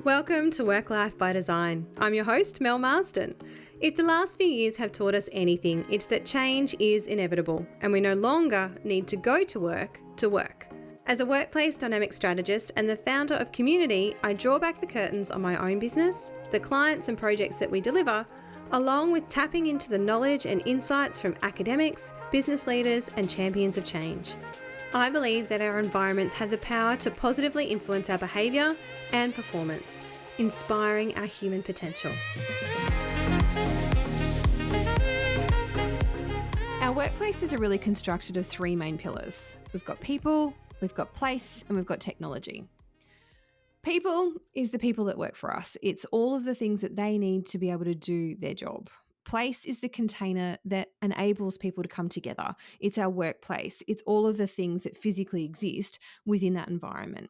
Welcome to Work Life by Design. I'm your host, Mel Marsden. If the last few years have taught us anything, it's that change is inevitable and we no longer need to go to work to work. As a workplace dynamic strategist and the founder of Community, I draw back the curtains on my own business, the clients and projects that we deliver, along with tapping into the knowledge and insights from academics, business leaders and champions of change. I believe that our environments have the power to positively influence our behaviour and performance, inspiring our human potential. Our workplaces are really constructed of three main pillars. We've got people, we've got place, and we've got technology. People is the people that work for us. It's all of the things that they need to be able to do their job. Place is the container that enables people to come together. It's our workplace. It's all of the things that physically exist within that environment.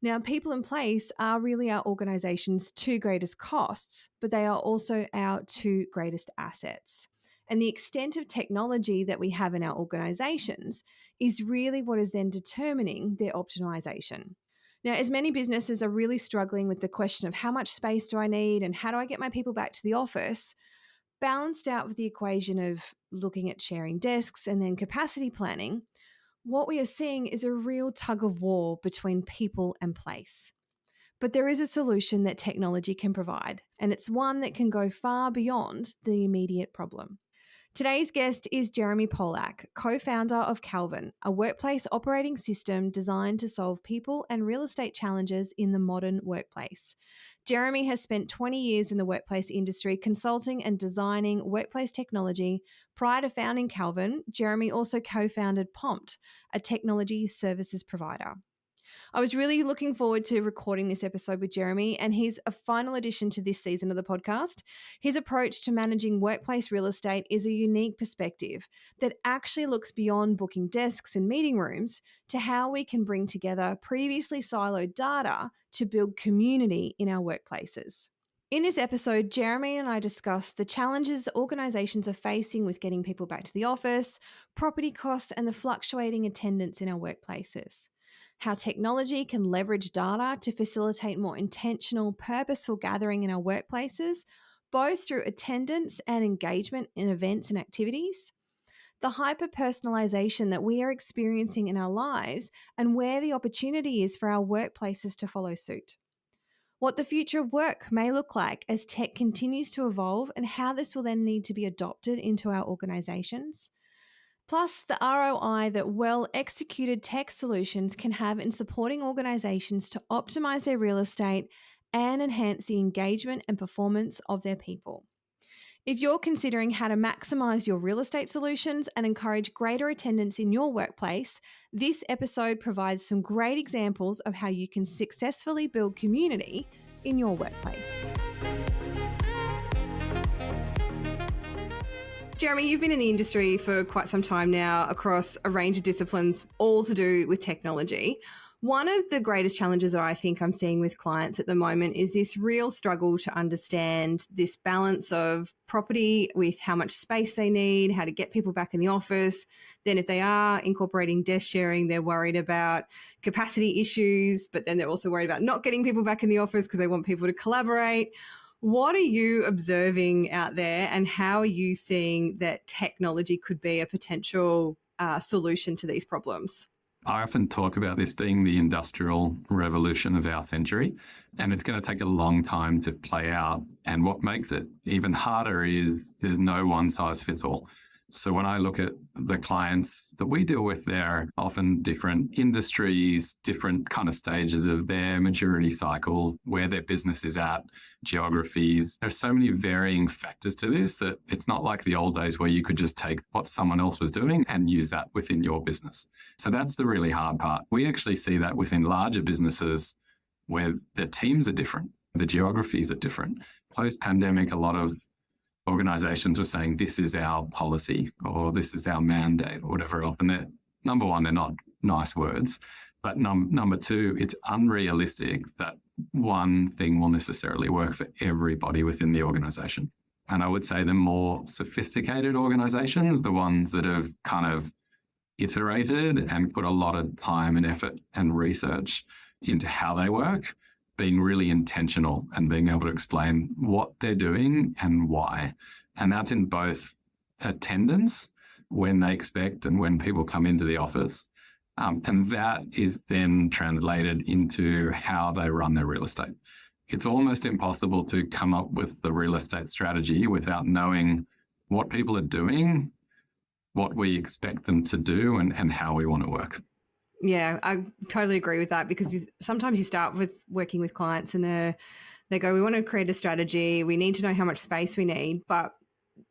Now, people and place are really our organisation's two greatest costs, but they are also our two greatest assets. And the extent of technology that we have in our organisations is really what is then determining their optimisation. Now, as many businesses are really struggling with the question of how much space do I need and how do I get my people back to the office, balanced out with the equation of looking at sharing desks and then capacity planning, what we are seeing is a real tug of war between people and place. But there is a solution that technology can provide, and it's one that can go far beyond the immediate problem. Today's guest is Jeremy Pollak, co-founder of Calvin, a workplace operating system designed to solve people and real estate challenges in the modern workplace. Jeremy has spent 20 years in the workplace industry consulting and designing workplace technology. Prior to founding Calvin, Jeremy also co-founded Pompt, a technology services provider. I was really looking forward to recording this episode with Jeremy, and he's a final addition to this season of the podcast. His approach to managing workplace real estate is a unique perspective that actually looks beyond booking desks and meeting rooms to how we can bring together previously siloed data to build community in our workplaces. In this episode, Jeremy and I discuss the challenges organisations are facing with getting people back to the office, property costs, and the fluctuating attendance in our workplaces. How technology can leverage data to facilitate more intentional, purposeful gathering in our workplaces, both through attendance and engagement in events and activities. The hyper-personalisation that we are experiencing in our lives and where the opportunity is for our workplaces to follow suit. What the future of work may look like as tech continues to evolve and how this will then need to be adopted into our organisations. Plus, the ROI that well-executed tech solutions can have in supporting organisations to optimise their real estate and enhance the engagement and performance of their people. If you're considering how to maximise your real estate solutions and encourage greater attendance in your workplace, this episode provides some great examples of how you can successfully build community in your workplace. Jeremy, you've been in the industry for quite some time now across a range of disciplines, all to do with technology. One of the greatest challenges that I think I'm seeing with clients at the moment is this real struggle to understand this balance of property with how much space they need, how to get people back in the office. Then if they are incorporating desk sharing, they're worried about capacity issues, but then they're also worried about not getting people back in the office because they want people to collaborate. What are you observing out there, and how are you seeing that technology could be a potential solution to these problems? I often talk about this being the industrial revolution of our century, and it's going to take a long time to play out. And what makes it even harder is there's no one size fits all. So when I look at the clients that we deal with, they're often different industries, different kind of stages of their maturity cycle, where their business is at, geographies. There's so many varying factors to this that it's not like the old days where you could just take what someone else was doing and use that within your business. So that's the really hard part. We actually see that within larger businesses where the teams are different, the geographies are different. Post-pandemic, a lot of organizations were saying, this is our policy or this is our mandate or whatever else. And number one, they're not nice words. But number two, it's unrealistic that one thing will necessarily work for everybody within the organization. And I would say the more sophisticated organizations, the ones that have kind of iterated and put a lot of time and effort and research into how they work, being really intentional and being able to explain what they're doing and why. And that's in both attendance, when they expect and when people come into the office. And that is then translated into how they run their real estate. It's almost impossible to come up with the real estate strategy without knowing what people are doing, what we expect them to do, and how we want to work. Yeah, I totally agree with that, because sometimes you start with working with clients and they go, we want to create a strategy, we need to know how much space we need, but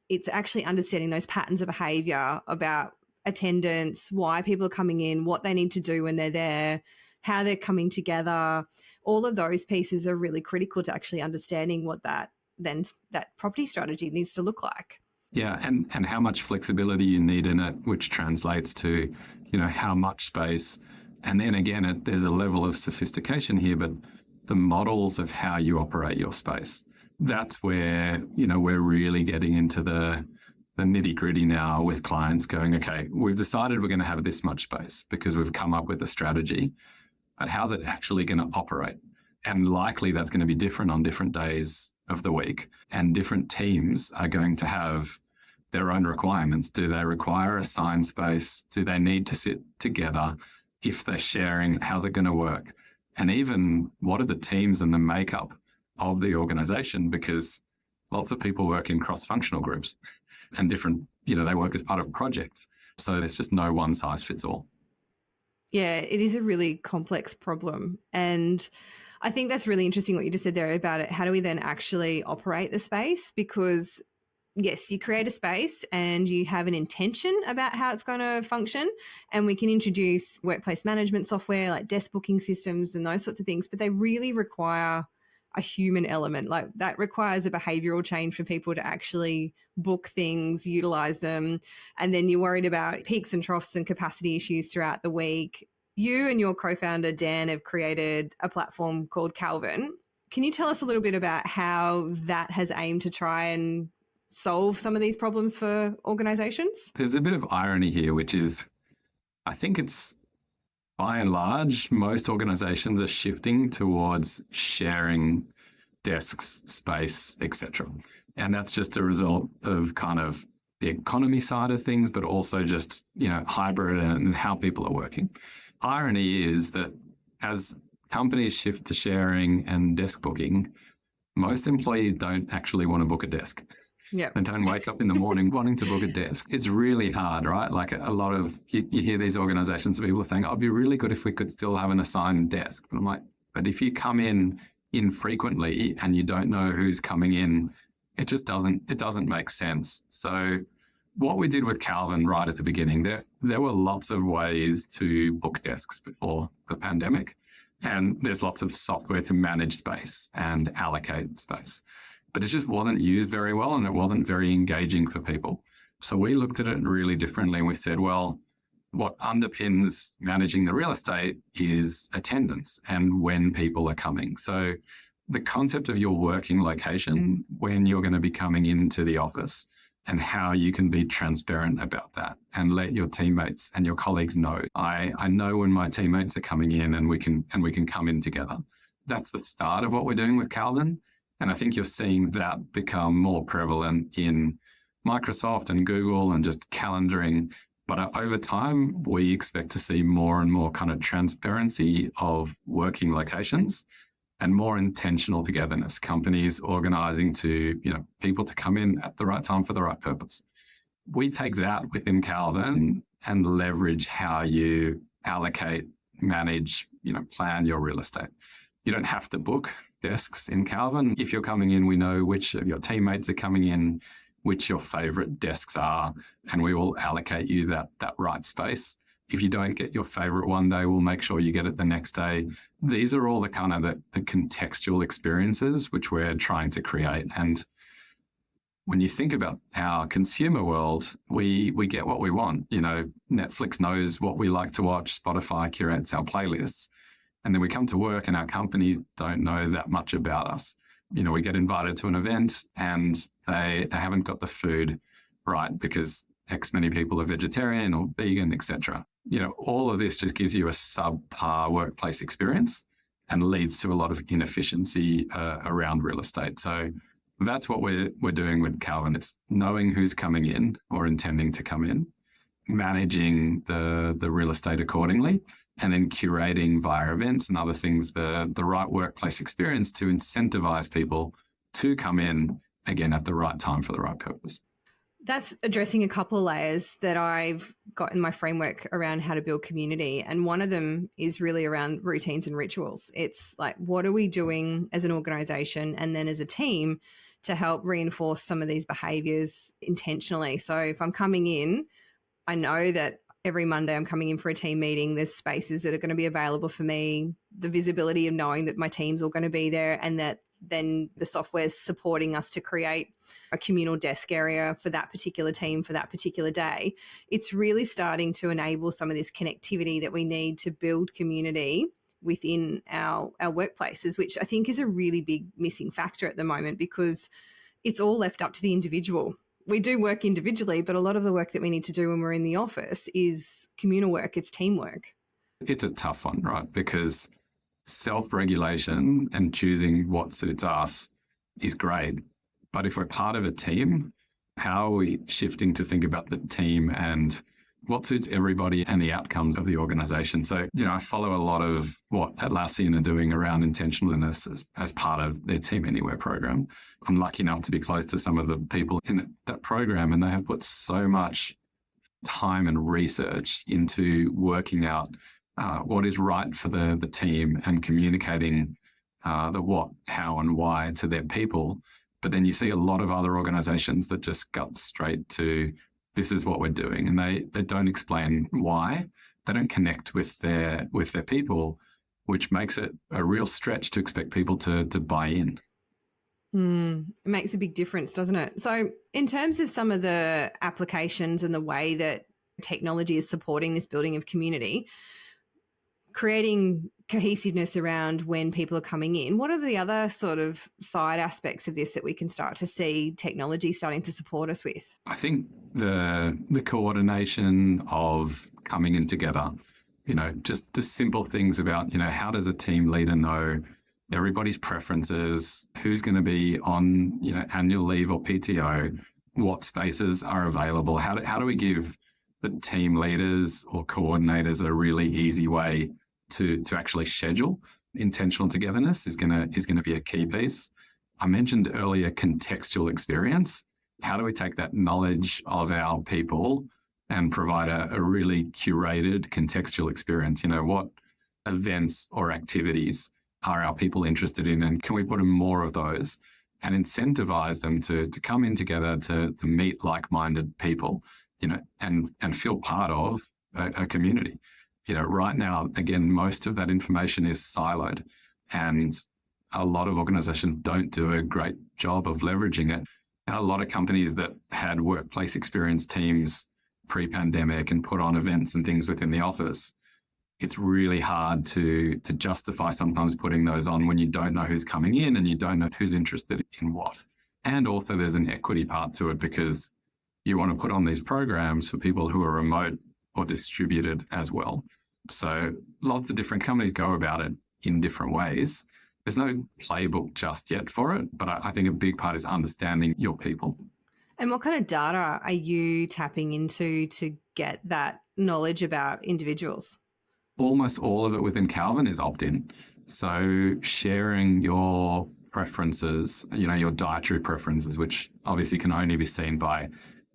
it's actually understanding those patterns of behavior about attendance, why people are coming in, what they need to do when they're there, how they're coming together. All of those pieces are really critical to actually understanding what that property strategy needs to look like. Yeah, and how much flexibility you need in it, which translates to, how much space. And then again, there's a level of sophistication here, but the models of how you operate your space. That's where, we're really getting into the nitty gritty now with clients going, okay, we've decided we're going to have this much space because we've come up with a strategy, but how's it actually going to operate? And likely that's going to be different on different days of the week, and different teams are going to have their own requirements. Do they require assigned space? Do they need to sit together? If they're sharing, how's it going to work? And even what are the teams and the makeup of the organization? Because lots of people work in cross-functional groups and different, they work as part of projects. So there's just no one size fits all. Yeah, it is a really complex problem. And I think that's really interesting what you just said there about it. How do we then actually operate the space? Because yes, you create a space and you have an intention about how it's going to function, and we can introduce workplace management software like desk booking systems and those sorts of things, but they really require a human element. Like that requires a behavioral change for people to actually book things, utilize them. And then you're worried about peaks and troughs and capacity issues throughout the week. You and your co-founder, Dan, have created a platform called Calvin. Can you tell us a little bit about how that has aimed to try and solve some of these problems for organizations? There's a bit of irony here, which is, I think it's by and large, most organizations are shifting towards sharing desks, space, etc. And that's just a result of kind of the economy side of things, but also just, hybrid and how people are working. Irony is that as companies shift to sharing and desk booking, most employees don't actually want to book a desk. Yeah. And don't wake up in the morning wanting to book a desk. It's really hard, right? Like a lot of, you hear these organizations, people are saying, oh, it'd be really good if we could still have an assigned desk. And I'm like, but if you come in infrequently and you don't know who's coming in, it doesn't make sense. So what we did with Calvin right at the beginning, there were lots of ways to book desks before the pandemic. And there's lots of software to manage space and allocate space. But it just wasn't used very well and it wasn't very engaging for people. So we looked at it really differently and we said, well, what underpins managing the real estate is attendance and when people are coming. So the concept of your working location, when you're going to be coming into the office, and how you can be transparent about that and let your teammates and your colleagues know. I know when my teammates are coming in and we can come in together. That's the start of what we're doing with Calvin. And I think you're seeing that become more prevalent in Microsoft and Google and just calendaring. But over time, we expect to see more and more kind of transparency of working locations and more intentional togetherness, companies organizing to, people to come in at the right time for the right purpose. We take that within Calvin and leverage how you allocate, manage, plan your real estate. You don't have to book desks in Calvin. If you're coming in, we know which of your teammates are coming in, which your favorite desks are, and we will allocate you that right space. If you don't get your favorite one day, we'll make sure you get it the next day. These are all the kind of the contextual experiences which we're trying to create. And when you think about our consumer world, we get what we want. Netflix knows what we like to watch. Spotify curates our playlists. And then we come to work and our companies don't know that much about us. We get invited to an event and they haven't got the food right because X many people are vegetarian or vegan, etc. All of this just gives you a subpar workplace experience. and leads to a lot of inefficiency around real estate. So that's what we're doing with Calvin. It's knowing who's coming in or intending to come in, managing the real estate accordingly, and then curating via events and other things the right workplace experience to incentivize people to come in, again, at the right time for the right purpose. That's addressing a couple of layers that I've got in my framework around how to build community. And one of them is really around routines and rituals. It's like, what are we doing as an organization and then as a team to help reinforce some of these behaviors intentionally? So if I'm coming in, I know that every Monday I'm coming in for a team meeting. There's spaces that are going to be available for me, the visibility of knowing that my team's all going to be there, and that then the software is supporting us to create a communal desk area for that particular team for that particular day. It's really starting to enable some of this connectivity that we need to build community within our workplaces, which I think is a really big missing factor at the moment, because it's all left up to the individual. We do work individually, but a lot of the work that we need to do when we're in the office is communal work, it's teamwork. It's a tough one, right? Because self-regulation and choosing what suits us is great. But if we're part of a team, how are we shifting to think about the team and what suits everybody and the outcomes of the organization? So, I follow a lot of what Atlassian are doing around intentionalness as part of their Team Anywhere program. I'm lucky enough to be close to some of the people in that program, and they have put so much time and research into working out what is right for the team and communicating the what, how, and why to their people. But then you see a lot of other organizations that just gut straight to, this is what we're doing, and they don't explain why. They don't connect with their people, which makes it a real stretch to expect people to buy in. It makes a big difference, doesn't it? So in terms of some of the applications and the way that technology is supporting this building of community, creating cohesiveness around when people are coming in, what are the other sort of side aspects of this that we can start to see technology starting to support us with? I think the coordination of coming in together, just the simple things about, how does a team leader know everybody's preferences, who's going to be on, annual leave or PTO, what spaces are available, how do we give the team leaders or coordinators a really easy way to actually schedule. Intentional togetherness is going to be a key piece. I mentioned earlier contextual experience. How do we take that knowledge of our people and provide a really curated contextual experience? What events or activities are our people interested in, and can we put in more of those and incentivize them to come in together to meet like-minded people, and feel part of a community. Right now, again, most of that information is siloed, and a lot of organizations don't do a great job of leveraging it. A lot of companies that had workplace experience teams pre-pandemic and put on events and things within the office, it's really hard to justify sometimes putting those on when you don't know who's coming in and you don't know who's interested in what. And also there's an equity part to it, because you want to put on these programs for people who are remote or distributed as well. So lots of different companies go about it in different ways. There's no playbook just yet for it, but I think a big part is understanding your people. And what kind of data are you tapping into to get that knowledge about individuals? Almost all of it within Calvin is opt-in. So sharing your preferences, your dietary preferences, which obviously can only be seen by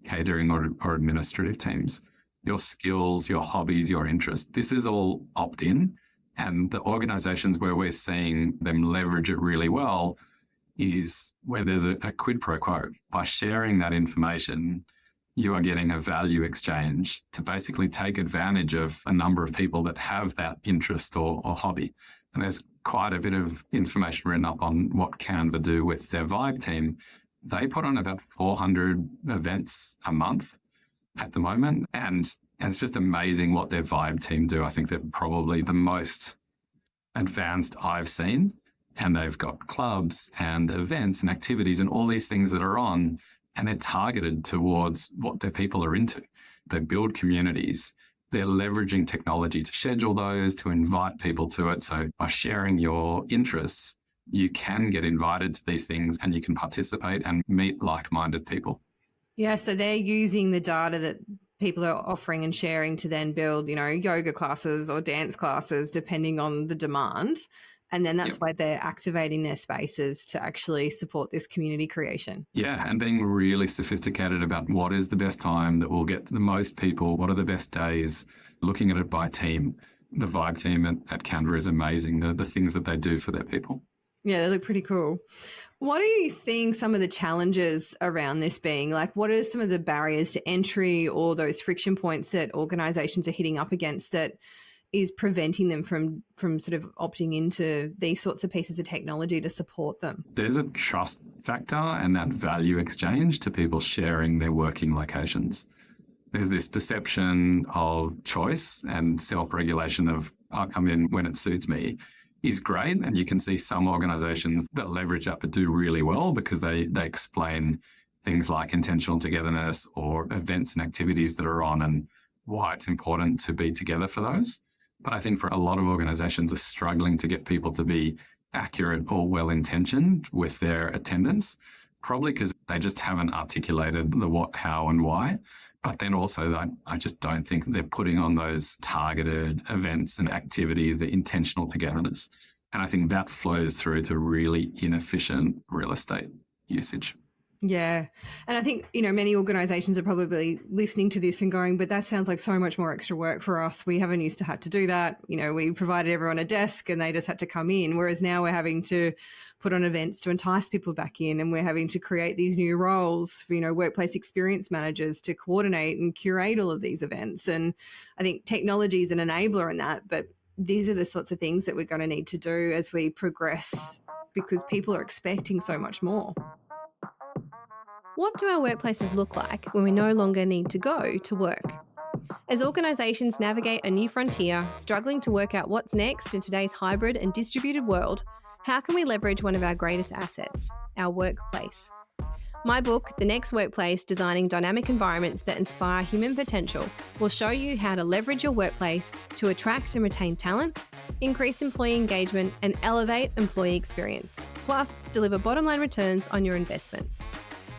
catering or administrative teams, your skills, your hobbies, your interests. This is all opt-in. And the organizations where we're seeing them leverage it really well is where there's a quid pro quo. By sharing that information, you are getting a value exchange to basically take advantage of a number of people that have that interest or hobby. And there's quite a bit of information written up on what Canva do with their Vibe team. They put on about 400 events a month at the moment. And it's just amazing what their Vibe team do. I think they're probably the most advanced I've seen. And they've got clubs and events and activities and all these things that are on, and they're targeted towards what their people are into. They build communities. they're leveraging technology to schedule those, to invite people to it. So by sharing your interests, you can get invited to these things and you can participate and meet like-minded people. Yeah, so they're using the data that people are offering and sharing to then build, yoga classes or dance classes, depending on the demand. And then that's why they're activating their spaces to actually support this community creation. Yeah, and being really sophisticated about what is the best time that will get the most people, what are the best days, looking at it by team. The Vibe team at Canva is amazing, the things that they do for their people. Yeah, they look pretty cool. What are you seeing some of the challenges around this being? Like, what are some of the barriers to entry or those friction points that organisations are hitting up against that is preventing them from sort of opting into these sorts of pieces of technology to support them? There's a trust factor and that value exchange to people sharing their working locations. There's this perception of choice and self-regulation of, I'll come in when it suits me, is great. And you can see some organizations that leverage that but do really well because they explain things like intentional togetherness or events and activities that are on and why it's important to be together for those. But I think for a lot of organizations are struggling to get people to be accurate or well-intentioned with their attendance, probably because they just haven't articulated the what, how, and why. But then also, I just don't think they're putting on those targeted events and activities, the intentional togetherness. And I think that flows through to really inefficient real estate usage. Yeah. And I think, many organisations are probably listening to this and going, but that sounds like so much more extra work for us. We haven't used to have to do that. We provided everyone a desk and they just had to come in. Whereas now we're having to put on events to entice people back in, and we're having to create these new roles for, workplace experience managers to coordinate and curate all of these events. And I think technology is an enabler in that, but these are the sorts of things that we're going to need to do as we progress because people are expecting so much more. What do our workplaces look like when we no longer need to go to work? As organisations navigate a new frontier, struggling to work out what's next in today's hybrid and distributed world, how can we leverage one of our greatest assets, our workplace? My book, The Next Workplace, Designing Dynamic Environments that Inspire Human Potential, will show you how to leverage your workplace to attract and retain talent, increase employee engagement, and elevate employee experience, plus deliver bottom-line returns on your investment.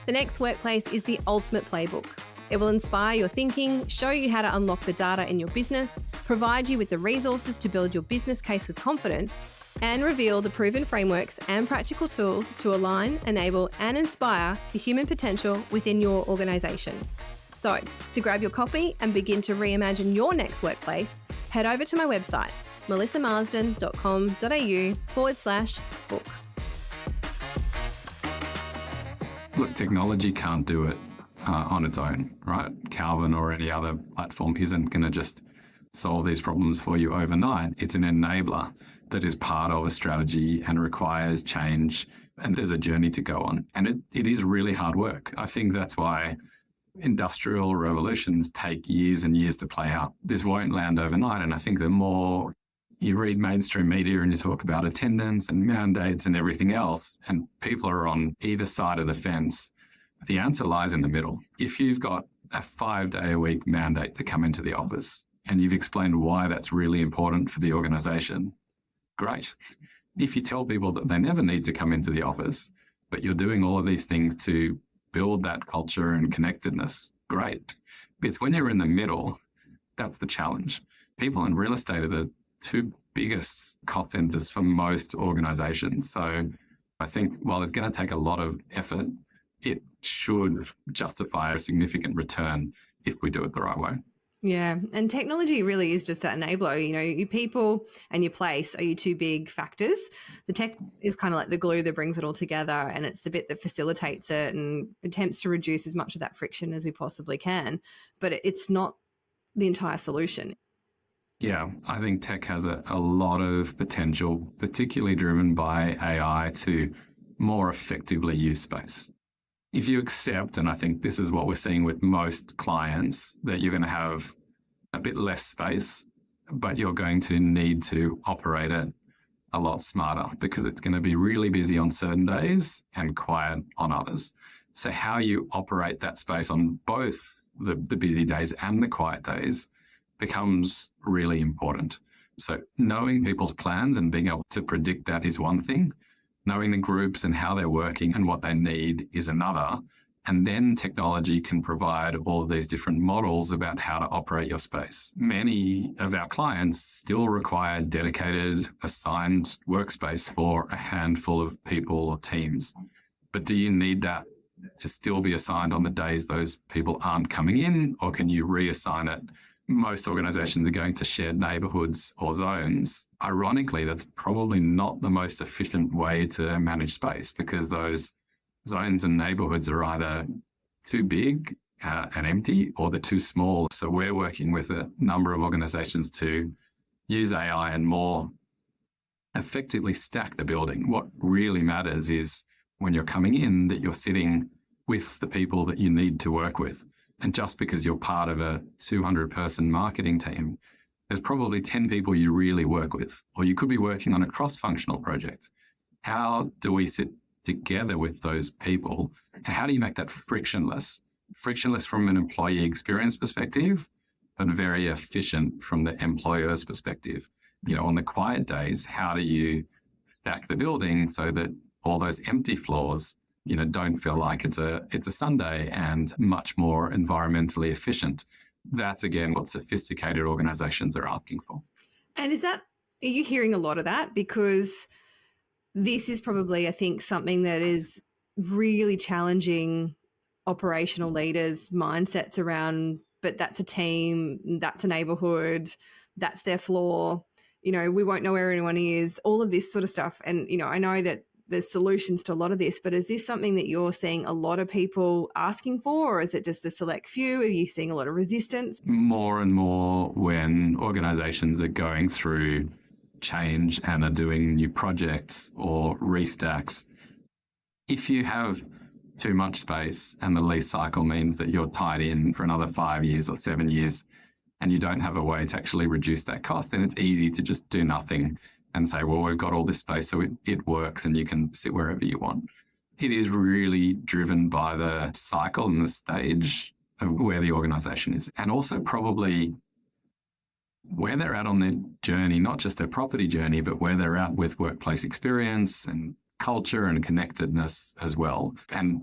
The Next Workplace is the ultimate playbook. It will inspire your thinking, show you how to unlock the data in your business, provide you with the resources to build your business case with confidence, and reveal the proven frameworks and practical tools to align, enable, and inspire the human potential within your organisation. So, to grab your copy and begin to reimagine your next workplace, head over to my website, melissamarsden.com.au/book. Look, technology can't do it on its own, right? Calvin or any other platform isn't going to just solve these problems for you overnight. It's an enabler that is part of a strategy and requires change, and there's a journey to go on. And it is really hard work. I think that's why industrial revolutions take years and years to play out. This won't land overnight, and I think the more you read mainstream media and you talk about attendance and mandates and everything else, and people are on either side of the fence, the answer lies in the middle. If you've got a 5-day-a-week mandate to come into the office and you've explained why that's really important for the organization, great. If you tell people that they never need to come into the office, but you're doing all of these things to build that culture and connectedness, great. It's when you're in the middle, that's the challenge. People in real estate are the two biggest cost centers for most organizations. So I think while it's going to take a lot of effort, it should justify a significant return if we do it the right way. Yeah. And technology really is just that enabler. Your people and your place are your two big factors. The tech is kind of like the glue that brings it all together, and it's the bit that facilitates it and attempts to reduce as much of that friction as we possibly can. But it's not the entire solution. Yeah, I think tech has a lot of potential, particularly driven by AI, to more effectively use space. If you accept, and I think this is what we're seeing with most clients, that you're going to have a bit less space, but you're going to need to operate it a lot smarter because it's going to be really busy on certain days and quiet on others. So how you operate that space on both the busy days and the quiet days becomes really important. So knowing people's plans and being able to predict that is one thing. Knowing the groups and how they're working and what they need is another. And then technology can provide all of these different models about how to operate your space. Many of our clients still require dedicated, assigned workspace for a handful of people or teams. But do you need that to still be assigned on the days those people aren't coming in, or can you reassign it? Most organizations are going to shared neighborhoods or zones. Ironically, that's probably not the most efficient way to manage space, because those zones and neighborhoods are either too big and empty, or they're too small. So we're working with a number of organizations to use AI and more effectively stack the building. What really matters is when you're coming in that you're sitting with the people that you need to work with. And just because you're part of a 200-person marketing team, there's probably 10 people you really work with, or you could be working on a cross-functional project. How do we sit together with those people? And how do you make that frictionless? Frictionless from an employee experience perspective, but very efficient from the employer's perspective. On the quiet days, how do you stack the building so that all those empty floors don't feel like it's a Sunday, and much more environmentally efficient? That's, again, what sophisticated organizations are asking for. And are you hearing a lot of that? Because this is probably, I think, something that is really challenging operational leaders' mindsets around, but that's a team, that's a neighborhood, that's their floor. We won't know where anyone is, all of this sort of stuff. And, I know that there's solutions to a lot of this, but is this something that you're seeing a lot of people asking for, or is it just the select few? Are you seeing a lot of resistance? More and more when organizations are going through change and are doing new projects or restacks. If you have too much space and the lease cycle means that you're tied in for another 5 years or 7 years and you don't have a way to actually reduce that cost, then it's easy to just do nothing and say, well, we've got all this space, so it works and you can sit wherever you want. It is really driven by the cycle and the stage of where the organization is, and also probably where they're at on their journey, not just their property journey, but where they're at with workplace experience and culture and connectedness as well. And,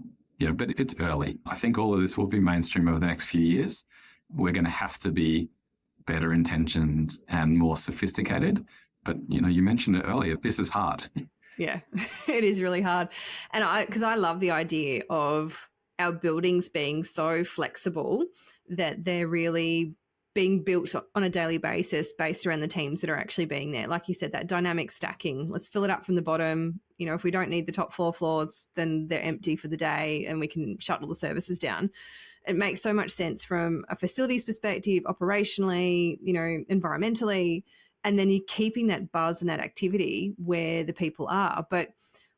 but it's early. I think all of this will be mainstream over the next few years. We're going to have to be better intentioned and more sophisticated. But, you mentioned it earlier, this is hard. Yeah, it is really hard. And because I love the idea of our buildings being so flexible that they're really being built on a daily basis based around the teams that are actually being there. Like you said, that dynamic stacking, let's fill it up from the bottom. If we don't need the top floors, then they're empty for the day and we can shuttle the services down. It makes so much sense from a facilities perspective, operationally, environmentally. And then you're keeping that buzz and that activity where the people are. But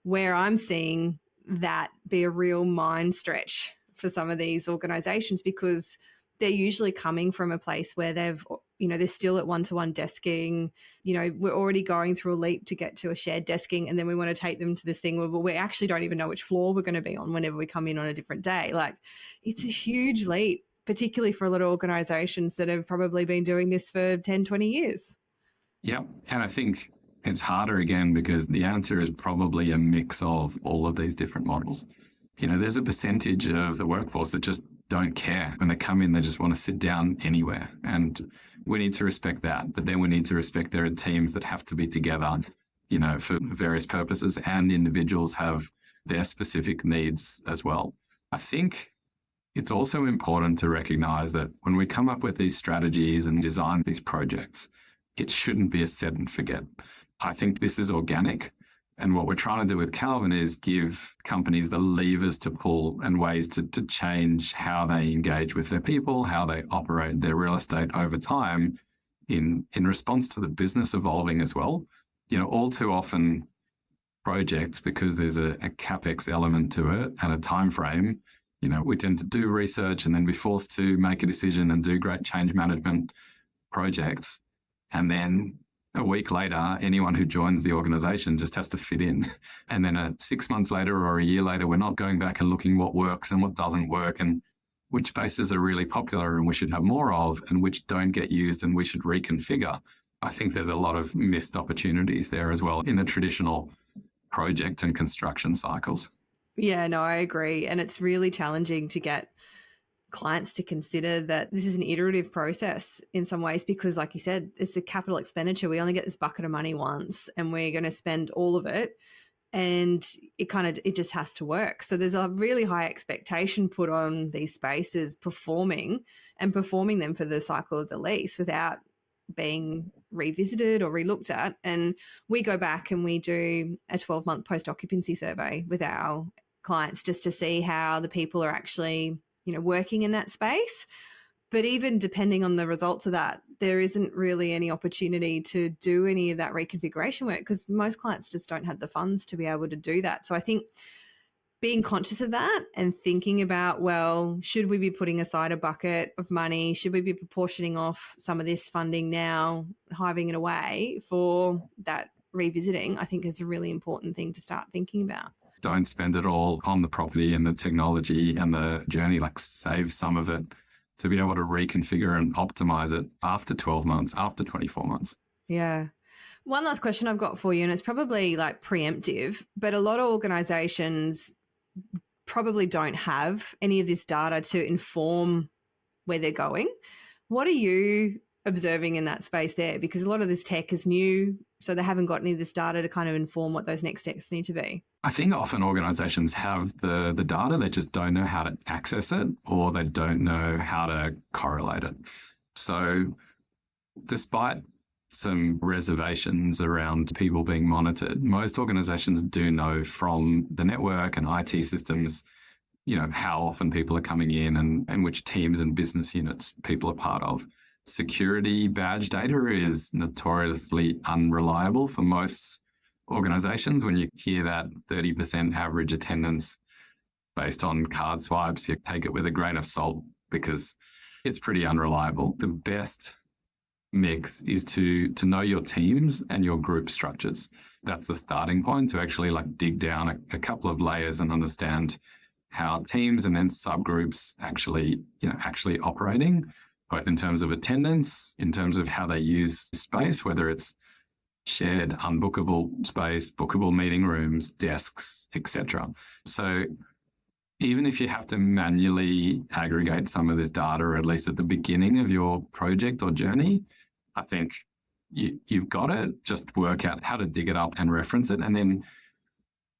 where I'm seeing that be a real mind stretch for some of these organizations, because they're usually coming from a place where they're still at one-to-one desking. We're already going through a leap to get to a shared desking, and then we want to take them to this thing where we actually don't even know which floor we're going to be on whenever we come in on a different day. Like, it's a huge leap, particularly for a lot of organizations that have probably been doing this for 10, 20 years. Yeah. And I think it's harder again because the answer is probably a mix of all of these different models. There's a percentage of the workforce that just don't care. When they come in, they just want to sit down anywhere. And we need to respect that. But then we need to respect there are teams that have to be together, for various purposes, and individuals have their specific needs as well. I think it's also important to recognize that when we come up with these strategies and design these projects, it shouldn't be a set and forget. I think this is organic. And what we're trying to do with Calvin is give companies the levers to pull and ways to change how they engage with their people, how they operate their real estate over time in response to the business evolving as well. All too often projects, because there's a CapEx element to it and a time frame, we tend to do research and then be forced to make a decision and do great change management projects. And then a week later, anyone who joins the organization just has to fit in. And then 6 months later or a year later, we're not going back and looking what works and what doesn't work. And which spaces are really popular and we should have more of, and which don't get used and we should reconfigure. I think there's a lot of missed opportunities there as well in the traditional project and construction cycles. Yeah, no, I agree. And it's really challenging to get clients to consider that this is an iterative process in some ways, because like you said, it's a capital expenditure. We only get this bucket of money once and we're going to spend all of it, and it just has to work. So there's a really high expectation put on these spaces performing them for the cycle of the lease without being revisited or relooked at. And we go back and we do a 12-month post-occupancy survey with our clients just to see how the people are actually working in that space. But even depending on the results of that, there isn't really any opportunity to do any of that reconfiguration work because most clients just don't have the funds to be able to do that. So I think being conscious of that and thinking about, well, should we be putting aside a bucket of money? Should we be proportioning off some of this funding now, hiving it away for that revisiting, I think is a really important thing to start thinking about. Don't spend it all on the property and the technology and the journey, like save some of it to be able to reconfigure and optimize it after 12 months, after 24 months. Yeah. One last question I've got for you, and it's probably like preemptive, but a lot of organizations probably don't have any of this data to inform where they're going. What are you observing in that space there? Because a lot of this tech is new, so they haven't got any of this data to kind of inform what those next steps need to be. I think often organizations have the data, they just don't know how to access it, or they don't know how to correlate it. So despite some reservations around people being monitored, most organizations do know from the network and IT systems, how often people are coming in and which teams and business units people are part of. Security badge data is notoriously unreliable for most organizations. When you hear that 30% average attendance based on card swipes, you take it with a grain of salt because it's pretty unreliable. The best mix is to know your teams and your group structures. That's the starting point to actually dig down a couple of layers and understand how teams and then subgroups actually operating, both in terms of attendance, in terms of how they use space, whether it's shared, unbookable space, bookable meeting rooms, desks, etc. So even if you have to manually aggregate some of this data, or at least at the beginning of your project or journey, I think you've got to just work out how to dig it up and reference it. And then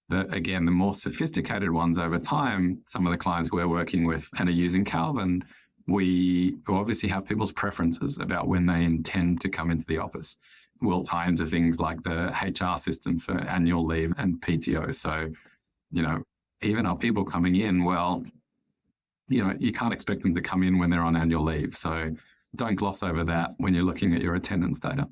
the more sophisticated ones over time, some of the clients we're working with and are using Calvin, we obviously have people's preferences about when they intend to come into the office. We'll tie into things like the HR system for annual leave and PTO. So, even our people coming in, you can't expect them to come in when they're on annual leave. So don't gloss over that when you're looking at your attendance data.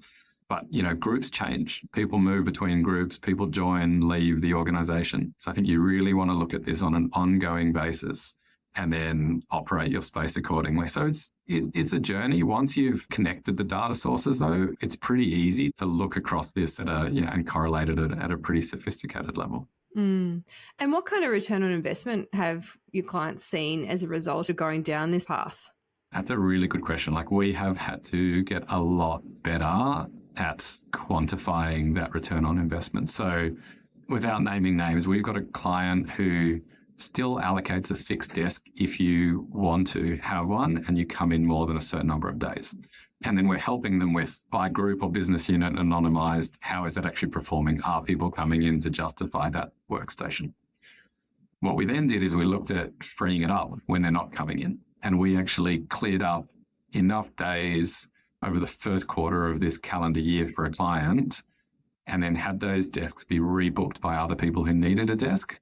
But, groups change. People move between groups. People join, leave the organization. So I think you really want to look at this on an ongoing basis and then operate your space accordingly. So it's a journey. Once you've connected the data sources, though, it's pretty easy to look across this and correlate it at a pretty sophisticated level. And what kind of return on investment have your clients seen as a result of going down this path? That's a really good question. We have had to get a lot better at quantifying that return on investment. So without naming names, we've got a client who still allocates a fixed desk if you want to have one and you come in more than a certain number of days. And then we're helping them with, by group or business unit, anonymized, how is that actually performing? Are people coming in to justify that workstation? What we then did is we looked at freeing it up when they're not coming in. And we actually cleared up enough days over the first quarter of this calendar year for a client, and then had those desks be rebooked by other people who needed a desk.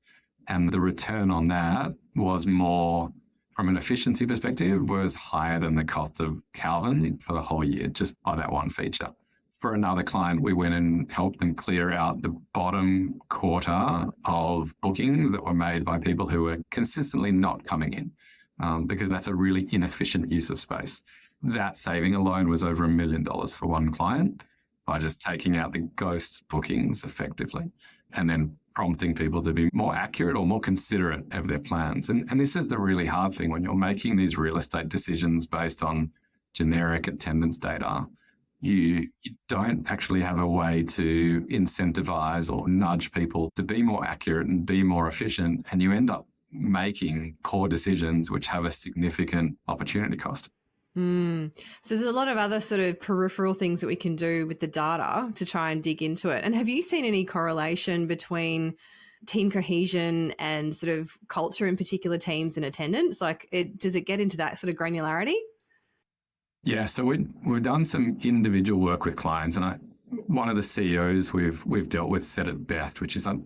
And the return on that was more, from an efficiency perspective, was higher than the cost of Calvin for the whole year, just by that one feature. For another client, we went and helped them clear out the bottom quarter of bookings that were made by people who were consistently not coming in, because that's a really inefficient use of space. That saving alone was over $1 million for one client by just taking out the ghost bookings effectively. And then prompting people to be more accurate or more considerate of their plans. And this is the really hard thing when you're making these real estate decisions based on generic attendance data. You don't actually have a way to incentivize or nudge people to be more accurate and be more efficient. And you end up making poor decisions which have a significant opportunity cost. So there's a lot of other sort of peripheral things that we can do with the data to try and dig into it. And have you seen any correlation between team cohesion and sort of culture in particular teams and attendance? Like, does it get into that sort of granularity? Yeah, so we've done some individual work with clients, and one of the CEOs we've dealt with said it best, which is I'm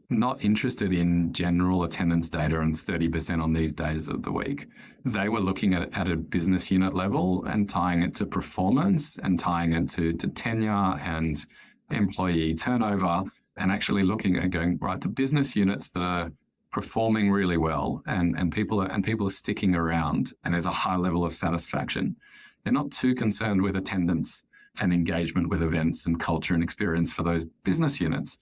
not interested in general attendance data and 30% on these days of the week. They were looking at it at a business unit level and tying it to performance and tying it to tenure and employee turnover, and actually looking at going, right, the business units that are performing really well and people are sticking around and there's a high level of satisfaction. They're not too concerned with attendance and engagement with events and culture and experience for those business units.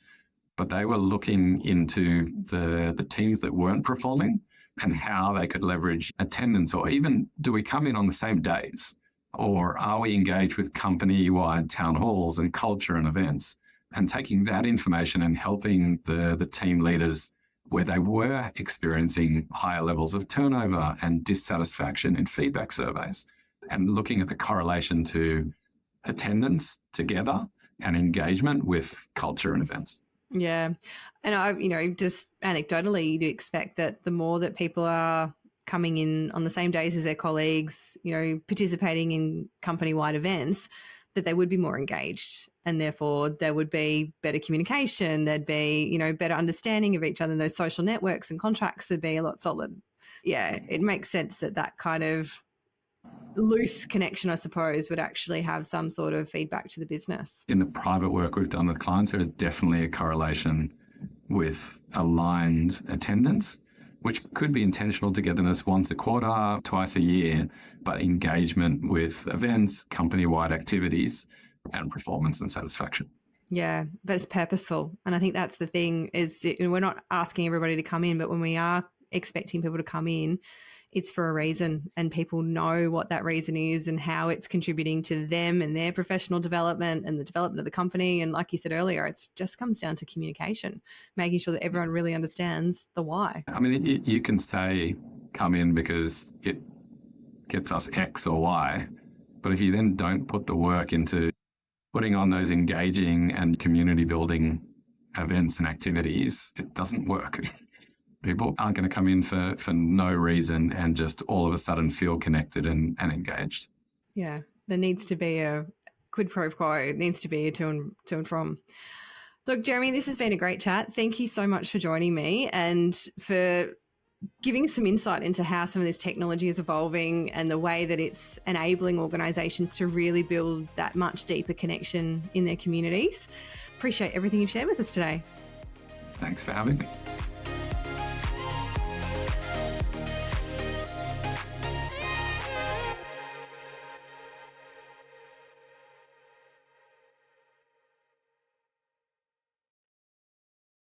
But they were looking into the teams that weren't performing and how they could leverage attendance, or even do we come in on the same days, or are we engaged with company-wide town halls and culture and events, and taking that information and helping the team leaders where they were experiencing higher levels of turnover and dissatisfaction in feedback surveys, and looking at the correlation to attendance together and engagement with culture and events. Yeah. And just anecdotally, you'd expect that the more that people are coming in on the same days as their colleagues, participating in company-wide events, that they would be more engaged, and therefore there would be better communication. There'd be, better understanding of each other, and those social networks and contracts would be a lot solid. Yeah, it makes sense that kind of loose connection, I suppose, would actually have some sort of feedback to the business. In the private work we've done with clients, there is definitely a correlation with aligned attendance, which could be intentional togetherness once a quarter, twice a year, but engagement with events, company-wide activities, and performance and satisfaction. Yeah, but it's purposeful. And I think that's the thing is we're not asking everybody to come in, but when we are expecting people to come in, it's for a reason, and people know what that reason is and how it's contributing to them and their professional development and the development of the company. And like you said earlier, it just comes down to communication, making sure that everyone really understands the why. I mean, you can say come in because it gets us X or Y, but if you then don't put the work into putting on those engaging and community building events and activities, it doesn't work. People aren't going to come in for no reason and just all of a sudden feel connected and engaged. Yeah, there needs to be a quid pro quo. It needs to be a to and from. Look, Jeremy, this has been a great chat. Thank you so much for joining me and for giving some insight into how some of this technology is evolving and the way that it's enabling organisations to really build that much deeper connection in their communities. Appreciate everything you've shared with us today. Thanks for having me.